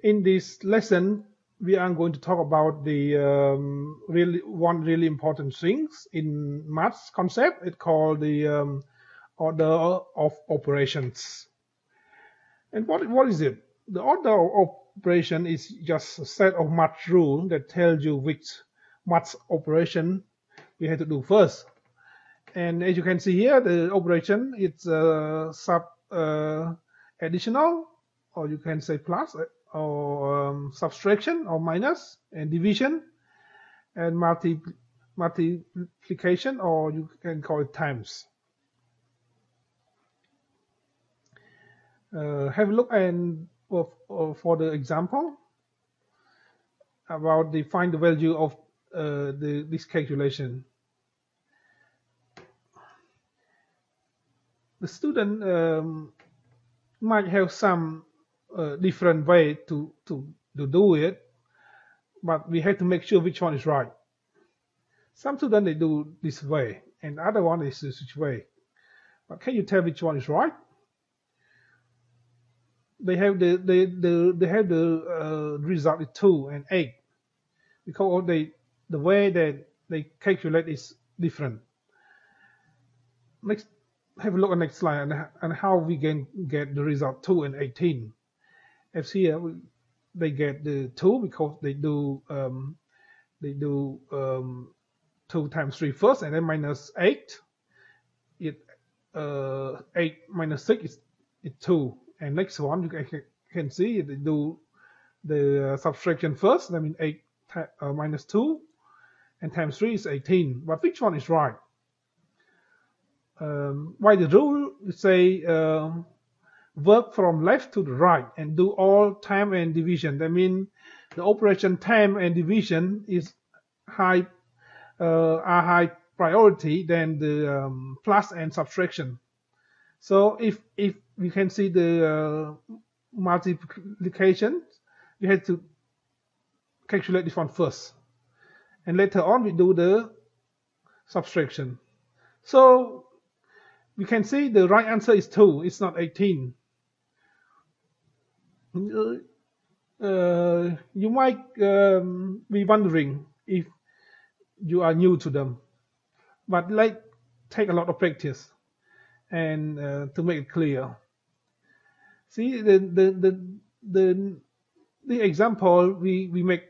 In this lesson, we are going to talk about the really important things in maths concept. It's called the order of operations. And what is it? The order of operation is just a set of math rules that tells you which math operation we have to do first. And as you can see here, the operation is additional, or you can say plus, or subtraction, or minus, and division, and multiplication, or you can call it times. Have a look and for the example about find the value of this calculation. The student might have some different way to do it, but we have to make sure which one is right. Some students they do this way, and other one is this way. But can you tell which one is right? They have the result is 2 and 8 because the way that they calculate is different. Next, have a look at next slide and how we can get the result 2 and 18. As here they get the 2 because they do 2 times 3 first and then minus 8. 8 minus 6 is 2. And next one, you can see they do the subtraction first. That means 8 minus 2, and times 3 is 18. But which one is right? Why the rule say work from left to the right and do all time and division. That means the operation time and division is high priority than the plus and subtraction. So if we can see the multiplication, we have to calculate this one first, and later on we do the subtraction. So we can see the right answer is 2. It's not 18. You might be wondering if you are new to them, but take a lot of practice and to make it clear. See the example we make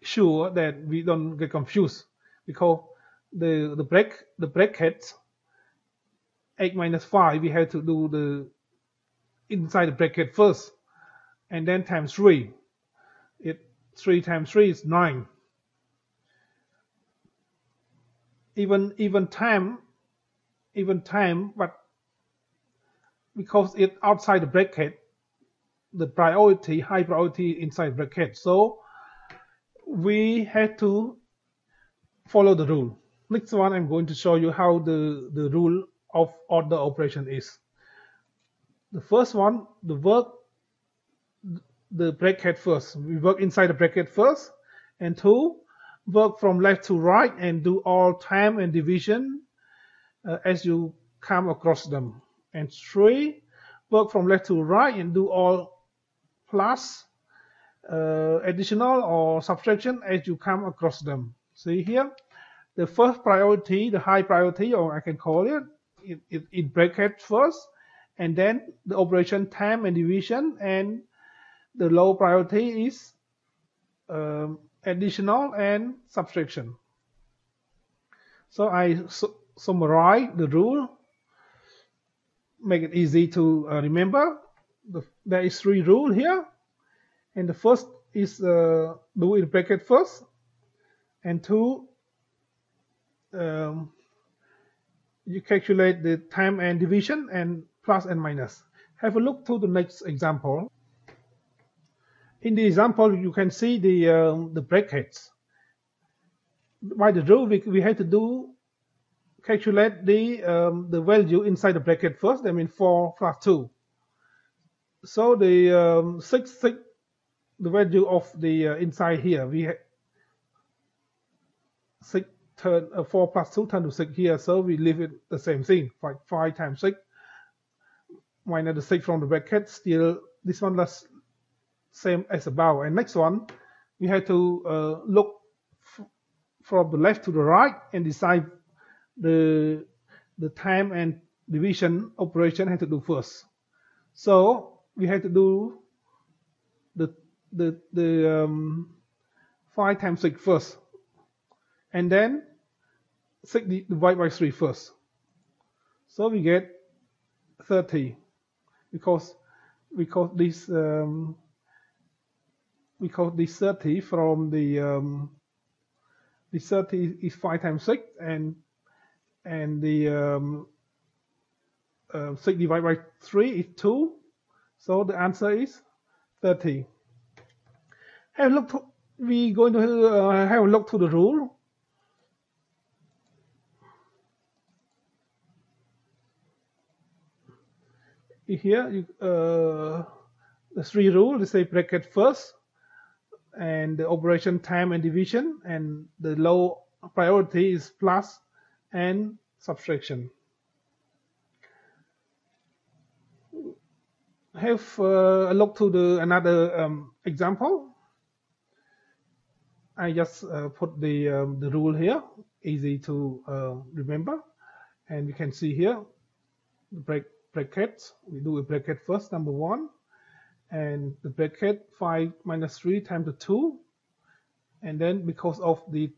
sure that we don't get confused because the brackets 8 minus 5 we have to do the inside the bracket first and then times 3. 3 times 3 is 9. Even time, but because it's outside the bracket, the high priority inside bracket. So we have to follow the rule. Next one, I'm going to show you how the rule of order operation is. The first one, the bracket first. We work inside the bracket first, and 2, work from left to right and do all time and division as you come across them. And 3, work from left to right and do all plus, additional or subtraction as you come across them. See here, the first priority, the high priority, or I can call it in bracket first, and then the operation time and division, and the low priority is additional and subtraction. So I summarize the rule, make it easy to remember. There is 3 rules here, and the first is do in bracket first, and 2, you calculate the time and division and plus and minus. Have a look to the next example. In the example, you can see the brackets. By the rule, we have to calculate the value inside the bracket first. That means 4 plus 2. So the 6, the value of the inside here, we have 4 plus 2 turn to 6 here. So we leave it the same thing. 5 times 6 minus the 6 from the bracket. Still, this one same as above. And next one, we have to look from the left to the right and decide the time and division operation have to do first. So we have to do the 5 times 6 first, and then 6 divided by 3 first. So we get 30 because this this 30 from the 30 is 5 times 6, and the 6 divided by 3 is 2. So the answer is 30. Have a look to, we going to have a look to the rule. Here, the 3 rule. They say bracket first, and the operation time and division, and the low priority is plus and subtraction. Have a look to the another example. I just put the rule here, easy to remember, and you can see here the brackets. We do a bracket first, number 1, and the bracket 5 minus 3 times the 2, and then because of the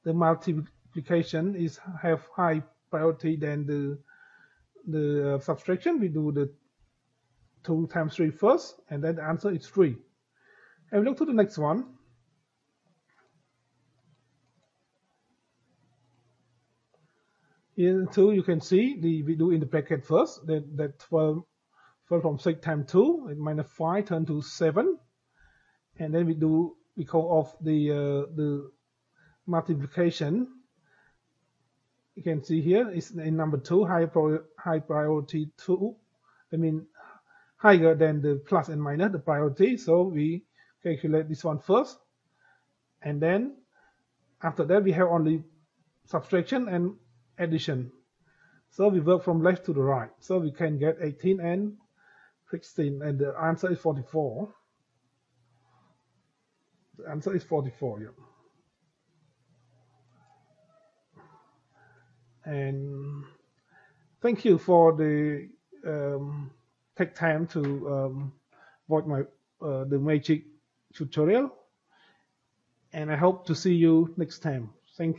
multiplication is have high priority than the subtraction, we do the 2 times 3 first, and then the answer is 3. And we look to the next one. Here too, you can see we do in the bracket first. That 12 from 6 times 2 and minus 5 turn to 7, and then we do because of the multiplication. You can see here is in number 2, high priority 2. I mean higher than the plus and minus the priority. So we calculate this one first, and then after that we have only subtraction and addition. So we work from left to the right. So we can get 18 and 16, and the answer is 44. The answer is 44. Yeah. And thank you for the take time to watch my the magic tutorial, and I hope to see you next time. Thank you.